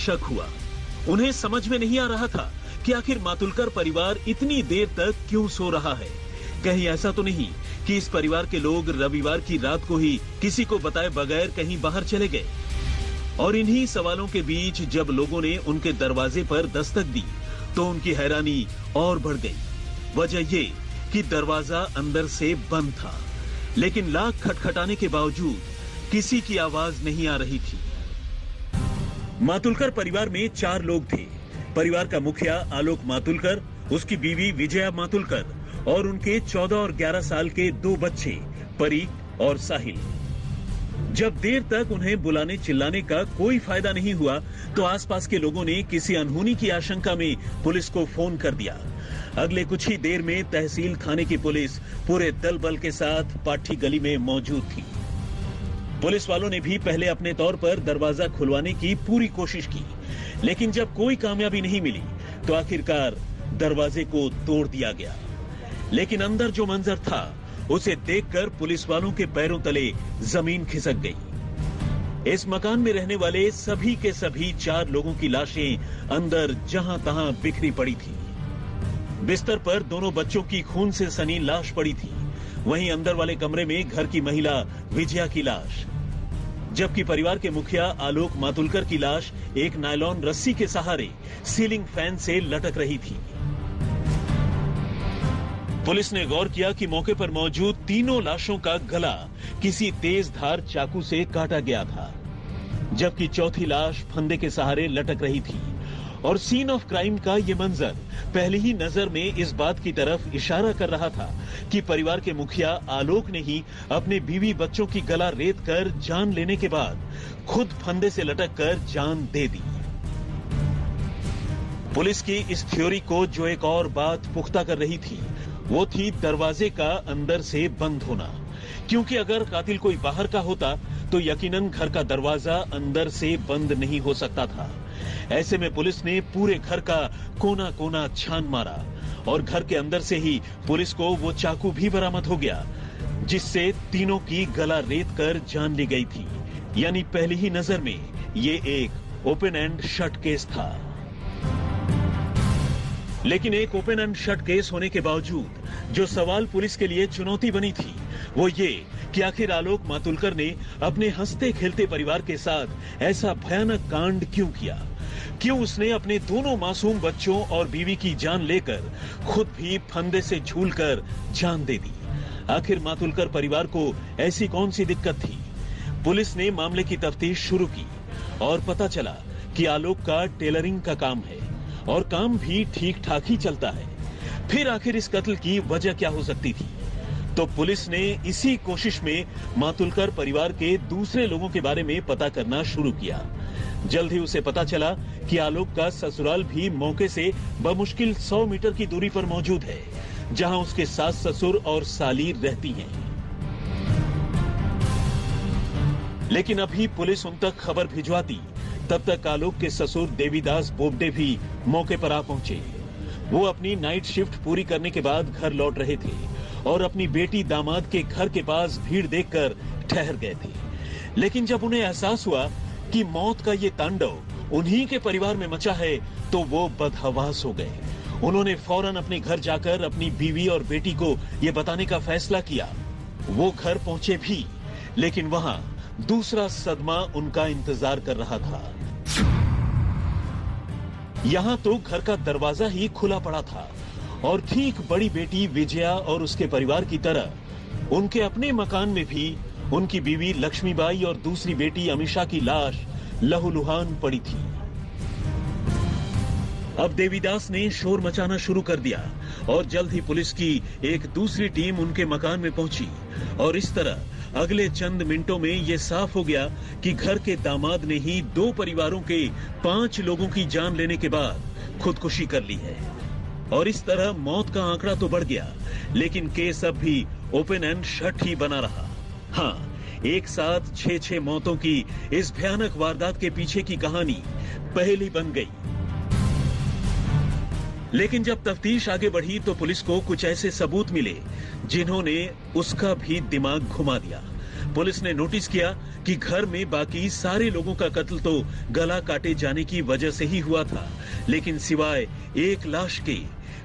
शक हुआ। उन्हें समझ में नहीं आ रहा था कि आखिर मातुलकर परिवार इतनी देर तक क्यों सो रहा है। कहीं ऐसा तो नहीं कि इस परिवार के लोग रविवार की रात को ही किसी को बताए बगैर कहीं बाहर चले गए। और इन्हीं सवालों के बीच जब लोगों ने उनके दरवाजे पर दस्तक दी तो उनकी हैरानी और बढ़ गई। वजह ये कि दरवाजा अंदर से बंद था, लेकिन लाख खटखटाने के बावजूद किसी की आवाज नहीं आ रही थी। मातुलकर परिवार में 4 लोग थे। परिवार का मुखिया आलोक मातुलकर, उसकी बीवी विजया मातुलकर और उनके 14 और 11 साल के 2 बच्चे परीक और साहिल। जब देर तक उन्हें बुलाने चिल्लाने का कोई फायदा नहीं हुआ तो आसपास के लोगों ने किसी अनहोनी की आशंका में पुलिस को फोन कर दिया। अगले कुछ ही देर में तहसील थाने की पुलिस पूरे दल बल के साथ पाठी गली में मौजूद थी। पुलिस वालों ने भी पहले अपने तौर पर दरवाजा खुलवाने की पूरी कोशिश की, लेकिन जब कोई कामयाबी नहीं मिली तो आखिरकार दरवाजे को तोड़ दिया गया। लेकिन अंदर जो मंजर था उसे देखकर पुलिस वालों के पैरों तले जमीन खिसक गई। इस मकान में रहने वाले सभी के सभी 4 लोगों की लाशें अंदर जहां तहां बिखरी पड़ी थी। बिस्तर पर दोनों बच्चों की खून से सनी लाश पड़ी थी। वहीं अंदर वाले कमरे में घर की महिला विजया की लाश, जबकि परिवार के मुखिया आलोक मातुलकर की लाश एक नायलॉन रस्सी के सहारे सीलिंग फैन से लटक रही थी। पुलिस ने गौर किया कि मौके पर मौजूद तीनों लाशों का गला किसी तेज धार चाकू से काटा गया था, जबकि चौथी लाश फंदे के सहारे लटक रही थी। और सीन ऑफ क्राइम का ये मंजर पहली ही नजर में इस बात की तरफ इशारा कर रहा था कि परिवार के मुखिया आलोक ने ही अपने बीवी बच्चों की गला रेत कर जान लेने के बाद खुद फंदे से लटक कर जान दे दी। पुलिस की इस थ्योरी को जो एक और बात पुख्ता कर रही थी वो थी दरवाजे का अंदर से बंद होना, क्योंकि अगर कातिल कोई बाहर का होता तो यकीनन घर का दरवाजा अंदर से बंद नहीं हो सकता था। ऐसे में पुलिस ने पूरे घर का कोना कोना छान मारा और घर के अंदर से ही पुलिस को वो चाकू भी बरामद हो गया जिससे तीनों की गला रेत कर जान ली गई थी। यानी पहली ही नजर में ये एक ओपन एंड शट केस था। लेकिन एक ओपन एंड शट केस होने के बावजूद जो सवाल पुलिस के लिए चुनौती बनी थी वो ये कि आखिर आलोक मातुलकर ने अपने हंसते खेलते परिवार के साथ ऐसा भयानक कांड क्यों किया। क्यों उसने अपने दोनों मासूम बच्चों और बीवी की जान लेकर खुद भी फंदे से झूलकर जान दे दी। आखिर मातुलकर परिवार को ऐसी कौन सी दिक्कत थी। पुलिस ने मामले की तफ्तीश शुरू की और पता चला कि आलोक का टेलरिंग का काम है और काम भी ठीक ठाक ही चलता है। फिर आखिर इस कत्ल की वजह क्या हो सकती थी। तो पुलिस ने इसी कोशिश में मातुलकर परिवार के दूसरे लोगों के बारे में पता करना शुरू किया। जल्द ही उसे पता चला कि आलोक का ससुराल भी मौके से बमुश्किल 100 मीटर की दूरी पर मौजूद है, जहां उसके सास ससुर और साली रहती हैं। लेकिन अभी पुलिस उन तक खबर भिजवाती तब तक आलोक के ससुर देवीदास बोबडे भी मौके पर आ पहुंचे। वो अपनी नाइट शिफ्ट पूरी करने के बाद घर लौट रहे थे और अपनी बेटी दामाद के घर के पास भीड़ देखकर ठहर गए थे। लेकिन जब उन्हें एहसास हुआ कि मौत का ये तांडव उन्हीं के परिवार में मचा है तो वो बदहवास हो गए। उन्होंने फौरन अपने घर जाकर अपनी बीवी और बेटी को ये बताने का फैसला किया। वो घर पहुंचे भी, लेकिन वहां दूसरा सदमा उनका इंतजार कर रहा था। यहां तो घर का दरवाजा ही खुला पड़ा था और ठीक बड़ी बेटी विजया और उसके परिवार की तरह उनके अपने मकान में भी उनकी बीवी लक्ष्मीबाई और दूसरी बेटी अमीषा की लाश लहूलुहान पड़ी थी। अब देवीदास ने शोर मचाना शुरू कर दिया और जल्द ही पुलिस की एक दूसरी टीम उनके मकान में पहुंची और इस तरह अगले चंद मिनटों में यह साफ हो गया कि घर के दामाद ने ही 2 परिवारों के 5 लोगों की जान लेने के बाद खुदकुशी कर ली है। और इस तरह मौत का आंकड़ा तो बढ़ गया, लेकिन केस अब भी ओपन एंड शट ही बना रहा। हाँ, एक साथ 6 मौतों की इस भयानक वारदात के पीछे की कहानी पहेली बन गई। लेकिन जब तफ्तीश आगे बढ़ी तो पुलिस को कुछ ऐसे सबूत मिले जिन्होंने उसका भी दिमाग घुमा दिया। पुलिस ने नोटिस किया कि घर में बाकी सारे लोगों का कत्ल तो गला काटे जाने की वजह से ही हुआ था, लेकिन सिवाय एक लाश के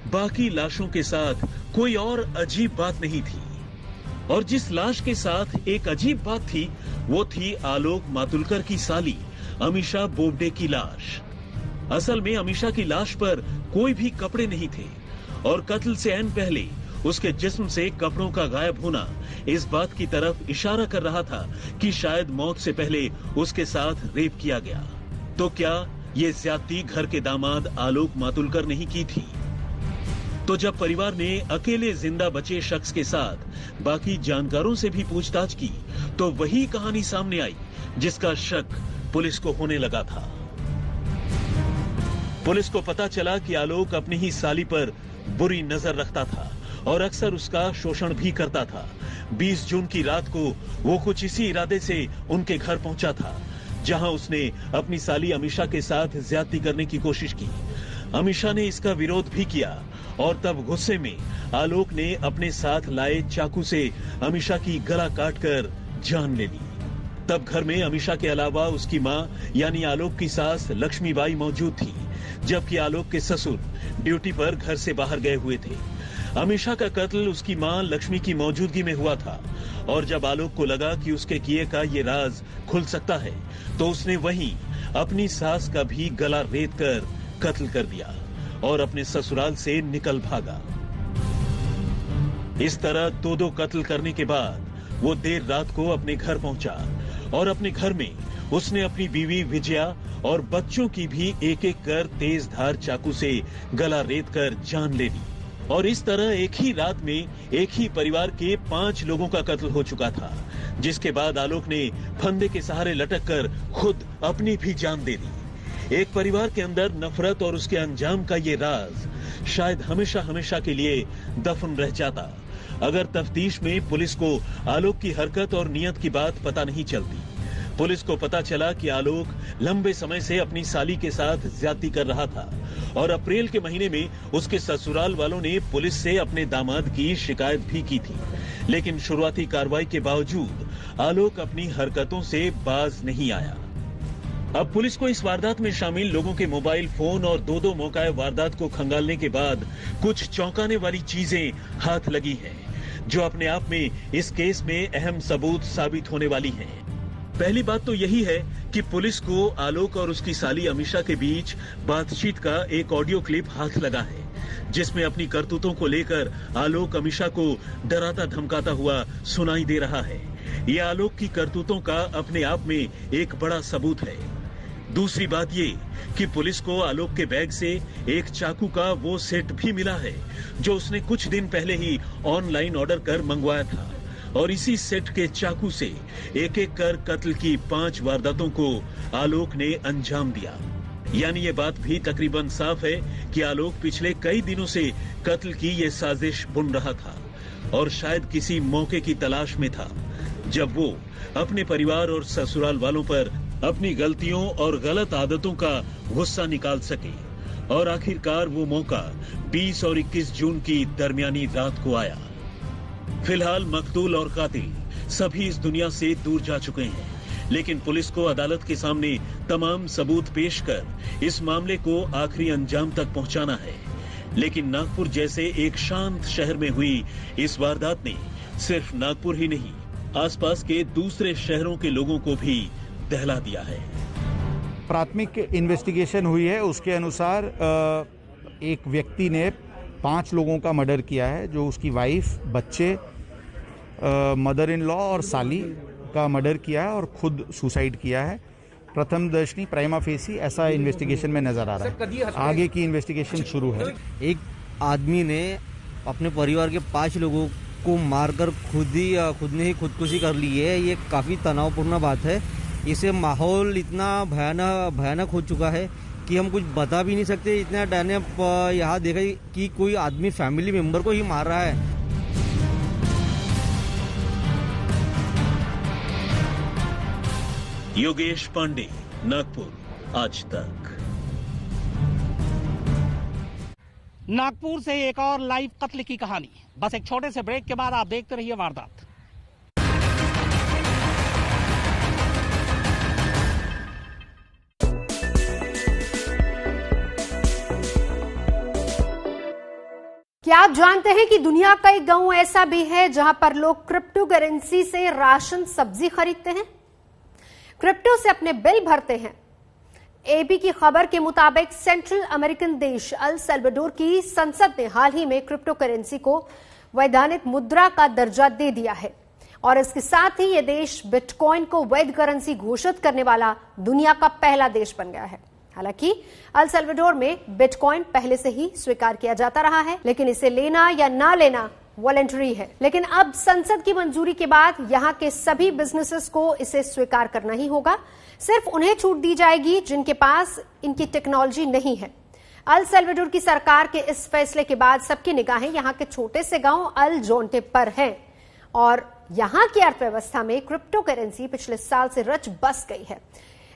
बाकी लाशों के साथ कोई और अजीब बात नहीं थी। और जिस लाश के साथ एक अजीब बात थी वो थी आलोक मातुलकर की साली अमीषा बोबडे की लाश। असल में अमीषा की लाश पर कोई भी कपड़े नहीं थे और कत्ल से ऐन पहले उसके जिस्म से कपड़ों का गायब होना इस बात की तरफ इशारा कर रहा था कि शायद मौत से पहले उसके साथ रेप किया गया। तो क्या ये ज्यादती घर के दामाद आलोक मातुलकर ने ही की थी? तो जब परिवार ने अकेले जिंदा बचे शख्स के साथ बाकी जानकारों से भी पूछताछ की तो वही कहानी सामने आई जिसका शक पुलिस को होने लगा था। पुलिस को पता चला कि आलोक अपनी ही साली पर बुरी नजर रखता था और अक्सर उसका शोषण भी करता था। 20 जून की रात को वो कुछ इसी इरादे से उनके घर पहुंचा था, जहां उसने अपनी साली अमीषा के साथ ज्यादती करने की कोशिश की। अमीषा ने इसका विरोध भी किया और तब गुस्से में आलोक ने अपने साथ लाए चाकू से अमीषा की गला काटकर जान ले ली। तब घर में अमीषा के अलावा उसकी मां यानी आलोक की सास लक्ष्मीबाई मौजूद थी, जबकि आलोक के ससुर ड्यूटी पर घर से बाहर गए हुए थे। अमीषा का कत्ल उसकी मां लक्ष्मी की मौजूदगी में हुआ था और जब आलोक को लगा कि उसके किए का ये राज खुल सकता है तो उसने वहीं अपनी सास का भी गला रेत कर कत्ल कर दिया और अपने ससुराल से निकल भागा। इस तरह दो कत्ल करने के बाद वो देर रात को अपने घर पहुंचा और अपने घर में उसने अपनी बीवी विजया और बच्चों की भी एक एक कर तेज धार चाकू से गला रेत कर जान ले ली। और इस तरह एक ही रात में एक ही परिवार के 5 लोगों का कत्ल हो चुका था, जिसके बाद आलोक ने फंदे के सहारे लटक कर खुद अपनी भी जान दे दी। एक परिवार के अंदर नफरत और उसके अंजाम का ये राज शायद हमेशा हमेशा के लिए दफन रह जाता अगर तफ्तीश में पुलिस को आलोक की हरकत और नियत की बात पता नहीं चलती। पुलिस को पता चला कि आलोक लंबे समय से अपनी साली के साथ ज्यादती कर रहा था और अप्रैल के महीने में उसके ससुराल वालों ने पुलिस से अपने दामाद की शिकायत भी की थी, लेकिन शुरुआती कार्रवाई के बावजूद आलोक अपनी हरकतों से बाज नहीं आया। अब पुलिस को इस वारदात में शामिल लोगों के मोबाइल फोन और दो मौकाए वारदात को खंगालने के बाद कुछ चौंकाने वाली चीजें हाथ लगी हैं, जो अपने आप में इस केस में अहम सबूत साबित होने वाली हैं। पहली बात तो यही है कि पुलिस को आलोक और उसकी साली अमीषा के बीच बातचीत का एक ऑडियो क्लिप हाथ लगा है, जिसमें अपनी करतूतों को लेकर आलोक अमीषा को डराता धमकाता हुआ सुनाई दे रहा है। यह आलोक की करतूतों का अपने आप में एक बड़ा सबूत है। दूसरी बात ये कि पुलिस को आलोक के बैग से एक चाकू का वो सेट भी मिला है जो उसने कुछ दिन पहले ही ऑनलाइन ऑर्डर कर मंगवाया था और इसी सेट के चाकू से एक एक कर कत्ल की 5 वारदातों को आलोक ने अंजाम दिया। यानी ये बात भी तकरीबन साफ है कि आलोक पिछले कई दिनों से कत्ल की ये साजिश बुन रहा था और शायद किसी मौके की तलाश में था जब वो अपने परिवार और ससुराल वालों पर अपनी गलतियों और गलत आदतों का गुस्सा निकाल सके। और आखिरकार वो मौका 20 और 21 जून की दरमियानी रात को आया। फिलहाल मकतूल और कातिल सभी इस दुनिया से दूर जा चुके हैं, लेकिन पुलिस को अदालत के सामने तमाम सबूत पेश कर इस मामले को आखिरी अंजाम तक पहुंचाना है। लेकिन नागपुर जैसे एक शांत शहर में हुई इस वारदात ने सिर्फ नागपुर ही नहीं, आसपास के दूसरे शहरों के लोगों को भी दहला दिया है। प्राथमिक इन्वेस्टिगेशन हुई है, उसके अनुसार एक व्यक्ति ने 5 लोगों का मर्डर किया है, जो उसकी वाइफ, बच्चे, मदर इन लॉ और साली का मर्डर किया है और खुद सुसाइड किया है। प्रथम दर्शनी प्राइमा फेसी ऐसा इन्वेस्टिगेशन में नजर आ रहा है। आगे की इन्वेस्टिगेशन शुरू है। एक आदमी ने अपने परिवार के 5 लोगों को मारकर खुद ने ही खुदकुशी कर ली है। ये काफी तनावपूर्ण बात है। इससे माहौल इतना भयानक हो चुका है कि हम कुछ बता भी नहीं सकते। इतना डर ने यहाँ देखा कि कोई आदमी फैमिली मेंबर को ही मार रहा है। योगेश पांडे, नागपुर, आज तक। नागपुर से एक और लाइव कत्ल की कहानी। बस एक छोटे से ब्रेक के बाद आप देखते रहिए वारदात। क्या आप जानते हैं कि दुनिया का एक गांव ऐसा भी है जहां पर लोग क्रिप्टो करेंसी से राशन सब्जी खरीदते हैं, क्रिप्टो से अपने बिल भरते हैं। एबी की खबर के मुताबिक सेंट्रल अमेरिकन देश अल सल्वाडोर की संसद ने हाल ही में क्रिप्टो करेंसी को वैधानिक मुद्रा का दर्जा दे दिया है और इसके साथ ही यह देश बिटकॉइन को वैध करेंसी घोषित करने वाला दुनिया का पहला देश बन गया है। हालांकि अल सल्वाडोर में बिटकॉइन पहले से ही स्वीकार किया जाता रहा है, लेकिन इसे लेना या ना लेना वॉलंटरी है। लेकिन अब संसद की मंजूरी के बाद यहां के सभी बिजनेसेस को इसे स्वीकार करना ही होगा। सिर्फ उन्हें छूट दी जाएगी जिनके पास इनकी टेक्नोलॉजी नहीं है। अल सल्वाडोर की सरकार के इस फैसले के बाद सबकी निगाहें यहां के छोटे से गांव अल जोंटे पर हैं और यहां की अर्थव्यवस्था में क्रिप्टो करेंसी पिछले साल से रच बस गई है।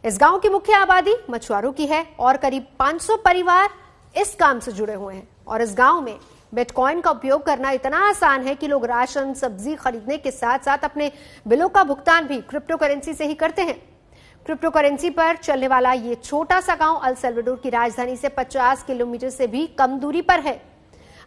इस गांव की मुख्य आबादी मछुआरों की है और करीब 500 परिवार इस काम से जुड़े हुए हैं और इस गांव में बिटकॉइन का उपयोग करना इतना आसान है कि लोग राशन सब्जी खरीदने के साथ साथ अपने बिलों का भुगतान भी क्रिप्टो करेंसी से ही करते हैं। क्रिप्टो करेंसी पर चलने वाला ये छोटा सा गांव अल सल्वाडोर की राजधानी से 50 किलोमीटर से भी कम दूरी पर है।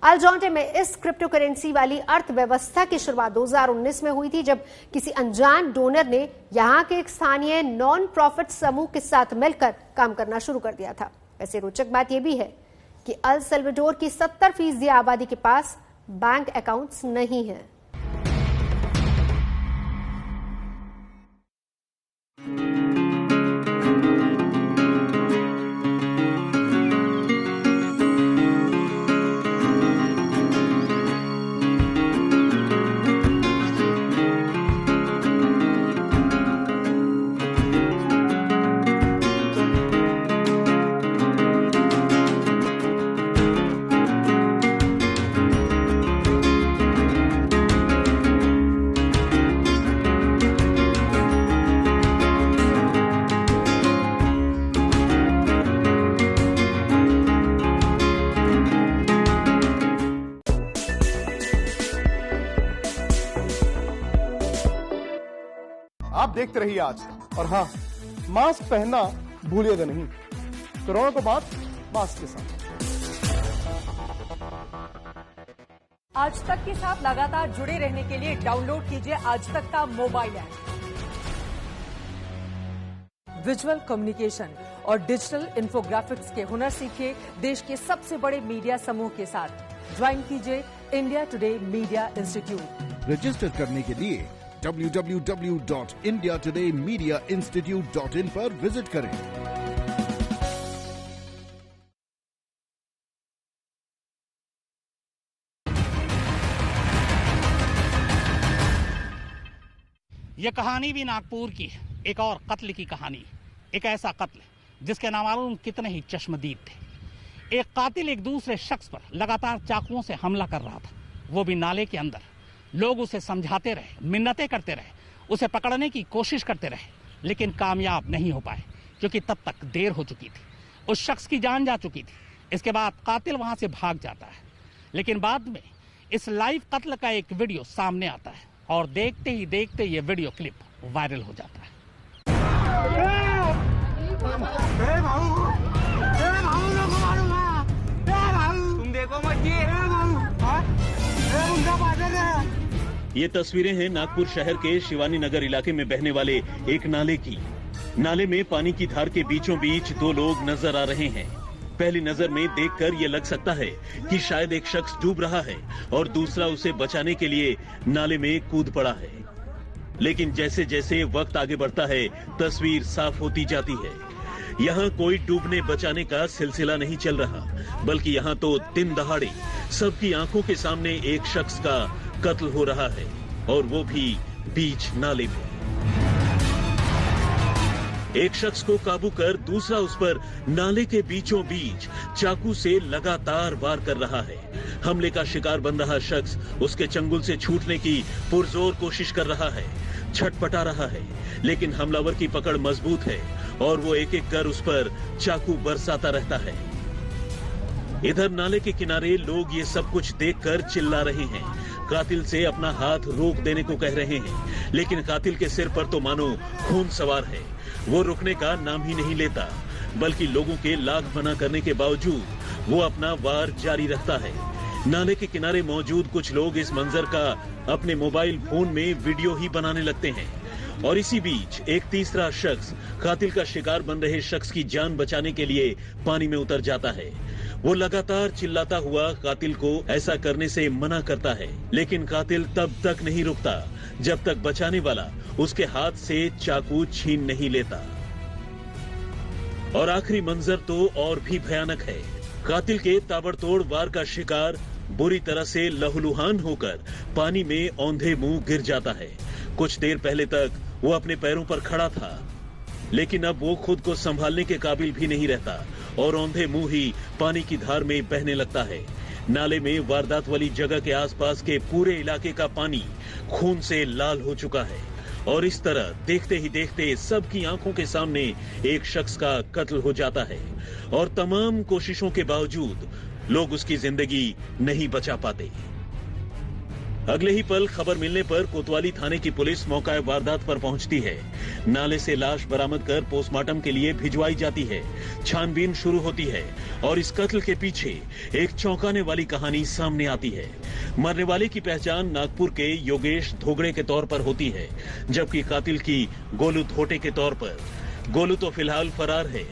अल जोंटे में इस क्रिप्टो करेंसी वाली अर्थव्यवस्था की शुरुआत 2019 में हुई थी, जब किसी अनजान डोनर ने यहां के एक स्थानीय नॉन प्रॉफिट समूह के साथ मिलकर काम करना शुरू कर दिया था। वैसे रोचक बात यह भी है कि अल सल्वाडोर की 70% आबादी के पास बैंक अकाउंट्स नहीं है। आप देखते रहिए आज तक और हाँ, मास्क पहनना भूलिएगा नहीं। कोरोना को बात मास्क के साथ। आज तक के साथ लगातार जुड़े रहने के लिए डाउनलोड कीजिए आज तक का मोबाइल ऐप। विजुअल कम्युनिकेशन और डिजिटल इंफोग्राफिक्स के हुनर सीखिए देश के सबसे बड़े मीडिया समूह के साथ। ज्वाइन कीजिए India today media institute. Register करने के लिए www.indiatodaymediainstitute.in पर विजिट करें। यह कहानी भी नागपुर की है, एक और कत्ल की कहानी। एक ऐसा कत्ल जिसके नामालूम कितने ही चश्मदीद थे। एक कातिल एक दूसरे शख्स पर लगातार चाकुओं से हमला कर रहा था, वो भी नाले के अंदर। लोग उसे समझाते रहे, मिन्नतें करते रहे, उसे पकड़ने की कोशिश करते रहे, लेकिन कामयाब नहीं हो पाए क्योंकि तब तक देर हो चुकी थी। उस शख्स की जान जा चुकी थी। इसके बाद कातिल वहां से भाग जाता है, लेकिन बाद में इस लाइव कत्ल का एक वीडियो सामने आता है और देखते ही देखते ये वीडियो क्लिप वायरल हो जाता है। तुम देखो मत, ये तस्वीरें हैं नागपुर शहर के शिवानी नगर इलाके में बहने वाले एक नाले की। नाले में पानी की धार के बीचों बीच दो लोग नजर आ रहे हैं। पहली नजर में देखकर ये लग सकता है कि शायद एक शख्स डूब रहा है और दूसरा उसे बचाने के लिए नाले में कूद पड़ा है। लेकिन जैसे जैसे वक्त आगे बढ़ता है, तस्वीर साफ होती जाती है। यहाँ कोई डूबने बचाने का सिलसिला नहीं चल रहा, बल्कि यहाँ तो दिन दहाड़े सबकी आंखों के सामने एक शख्स का कत्ल हो रहा है, और वो भी बीच नाले में। एक शख्स को काबू कर दूसरा उस पर नाले के बीचों बीच चाकू से लगातार वार कर रहा है। हमले का शिकार बन रहा शख्स उसके चंगुल से छूटने की पुरजोर कोशिश कर रहा है, छटपटा रहा है, लेकिन हमलावर की पकड़ मजबूत है और वो एक एक कर उस पर चाकू बरसाता रहता है। इधर नाले के किनारे लोग ये सब कुछ देखकर चिल्ला रहे हैं, कातिल से अपना हाथ रोक देने को कह रहे हैं, लेकिन कातिल के सिर पर तो मानो खून सवार है। वो रुकने का नाम ही नहीं लेता, बल्कि लोगों के लाख मना करने के बावजूद वो अपना वार जारी रखता है। नाले के किनारे मौजूद कुछ लोग इस मंजर का अपने मोबाइल फोन में वीडियो ही बनाने लगते हैं और इसी बीच एक तीसरा शख्स कातिल का शिकार बन रहे शख्स की जान बचाने के लिए पानी में उतर जाता है। वो लगातार चिल्लाता हुआ कातिल को ऐसा करने से मना करता है, लेकिन कातिल तब तक नहीं रुकता जब तक बचाने वाला उसके हाथ से चाकू छीन नहीं लेता। और आखिरी मंजर तो और भी भयानक है। कातिल के ताबड़तोड़ वार का शिकार बुरी तरह से लहूलुहान होकर पानी में औंधे मुंह गिर जाता है। कुछ देर पहले तक वो अपने पैरों पर खड़ा था, लेकिन अब वो खुद को संभालने के काबिल भी नहीं रहता और औंधे मुंह ही पानी की धार में बहने लगता है। नाले में वारदात वाली जगह के आसपास के पूरे इलाके का पानी खून से लाल हो चुका है और इस तरह देखते ही देखते सबकी आंखों के सामने एक शख्स का कत्ल हो जाता है और तमाम कोशिशों के बावजूद लोग उसकी जिंदगी नहीं बचा पाते। अगले ही पल खबर मिलने पर कोतवाली थाने की पुलिस मौका वारदात पर पहुंचती है। नाले से लाश बरामद कर पोस्टमार्टम के लिए भिजवाई जाती है। छानबीन शुरू होती है और इस कत्ल के पीछे एक चौंकाने वाली कहानी सामने आती है। मरने वाले की पहचान नागपुर के योगेश धोगड़े के तौर पर होती है, जबकि कातिल की गोलू धोटे के तौर पर। गोलू तो फिलहाल फरार है,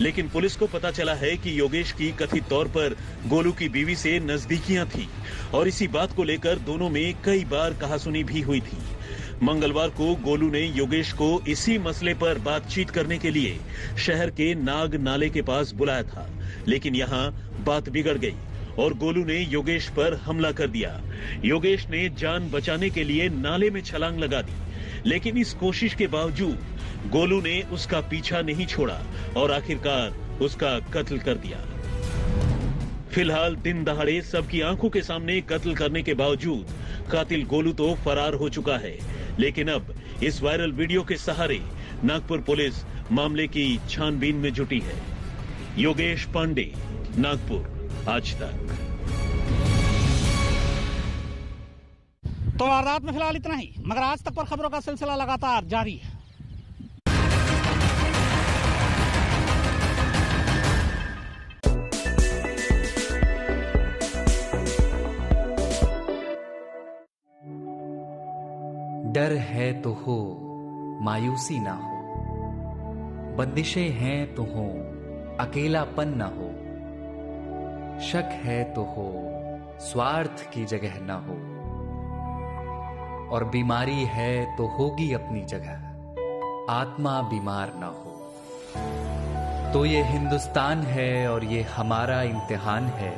लेकिन पुलिस को पता चला है कि योगेश की कथित तौर पर गोलू की बीवी से नजदीकियां थी और इसी बात को लेकर दोनों में कई बार कहासुनी भी हुई थी। मंगलवार को गोलू ने योगेश को इसी मसले पर बातचीत करने के लिए शहर के नाग नाले के पास बुलाया था, लेकिन यहाँ बात बिगड़ गई और गोलू ने योगेश पर हमला कर दिया। योगेश ने जान बचाने के लिए नाले में छलांग लगा दी, लेकिन इस कोशिश के बावजूद गोलू ने उसका पीछा नहीं छोड़ा और आखिरकार उसका कत्ल कर दिया। फिलहाल दिन दहाड़े सबकी आंखों के सामने कत्ल करने के बावजूद कातिल गोलू तो फरार हो चुका है, लेकिन अब इस वायरल वीडियो के सहारे नागपुर पुलिस मामले की छानबीन में जुटी है। योगेश पांडे, नागपुर, आज तक। तो वारदात में फिलहाल इतना ही, मगर आज तक पर खबरों का सिलसिला लगातार जारी है। डर है तो हो, मायूसी ना हो, बंदिशें हैं तो हो, अकेलापन ना हो, शक है तो हो, स्वार्थ की जगह ना हो, और बीमारी है तो होगी अपनी जगह, आत्मा बीमार ना हो। तो ये हिंदुस्तान है और ये हमारा इम्तिहान है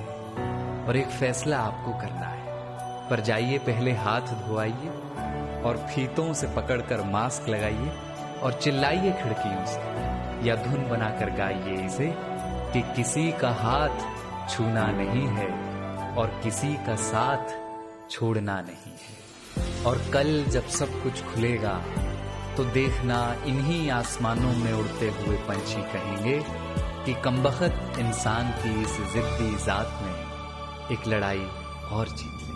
और एक फैसला आपको करना है। पर जाइए पहले हाथ धोआइए और फीतों से पकड़कर मास्क लगाइए और चिल्लाइए खिड़कियों से या धुन बनाकर गाइए इसे कि किसी का हाथ छूना नहीं है और किसी का साथ छोड़ना नहीं है। और कल जब सब कुछ खुलेगा तो देखना इन्हीं आसमानों में उड़ते हुए पंछी कहेंगे कि कमबख्त इंसान की इस जिद्दी जात ने एक लड़ाई और जीत ली।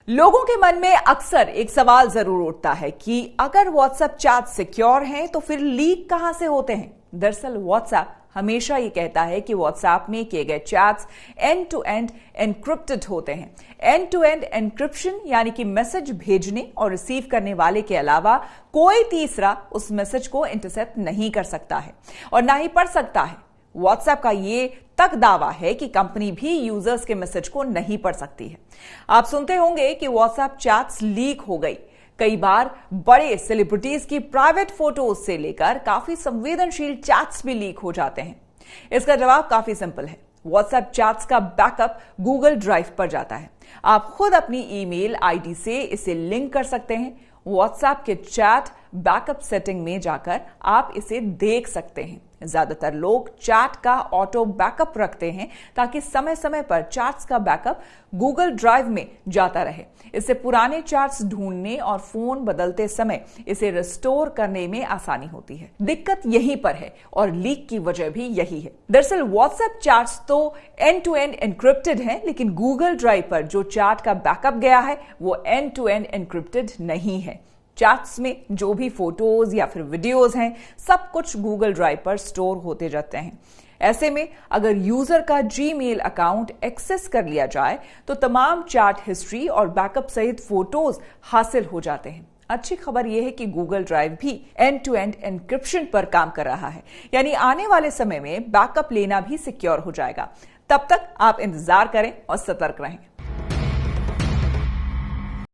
लोगों के मन में अक्सर एक सवाल जरूर उठता है कि अगर व्हाट्सएप चैट सिक्योर हैं तो फिर लीक कहां से होते हैं। दरअसल व्हाट्सएप हमेशा ये कहता है कि व्हाट्सएप में किए गए chats end to end encrypted होते हैं। एंड टू एंड एनक्रिप्शन यानी कि मैसेज भेजने और रिसीव करने वाले के अलावा कोई तीसरा उस मैसेज को इंटरसेप्ट नहीं कर सकता है और ना ही पढ़ सकता है। व्हाट्सएप का ये तक दावा है कि कंपनी भी यूजर्स के मैसेज को नहीं पढ़ सकती है। आप सुनते होंगे कि व्हाट्सएप चैट्स लीक हो गई। कई बार बड़े सेलिब्रिटीज की प्राइवेट फोटोज से लेकर काफी संवेदनशील चैट्स भी लीक हो जाते हैं। इसका जवाब काफी सिंपल है। व्हाट्सएप चैट्स का बैकअप गूगल ड्राइव पर जाता है। आप खुद अपनी ईमेल आईडी से इसे लिंक कर सकते हैं। व्हाट्सएप के चैट बैकअप सेटिंग में जाकर आप इसे देख सकते हैं। ज्यादातर लोग चैट का ऑटो बैकअप रखते हैं ताकि समय समय पर चैट्स का बैकअप गूगल ड्राइव में जाता रहे। इससे पुराने चैट्स ढूंढने और फोन बदलते समय इसे रिस्टोर करने में आसानी होती है। दिक्कत यहीं पर है और लीक की वजह भी यही है। दरअसल व्हाट्सएप चैट्स तो एंड टू एंड एनक्रिप्टेड है, लेकिन गूगल ड्राइव पर जो चैट का बैकअप गया है वो एंड टू एंड एनक्रिप्टेड नहीं है। चैट्स में जो भी फोटोज या फिर वीडियोज हैं सब कुछ गूगल ड्राइव पर स्टोर होते रहते हैं। ऐसे में अगर यूजर का जीमेल अकाउंट एक्सेस कर लिया जाए तो तमाम चैट हिस्ट्री और बैकअप सहित फोटोज हासिल हो जाते हैं। अच्छी खबर यह है कि गूगल ड्राइव भी एंड टू एंड एन्क्रिप्शन पर काम कर रहा है, यानी आने वाले समय में बैकअप लेना भी सिक्योर हो जाएगा। तब तक आप इंतजार करें और सतर्क रहें।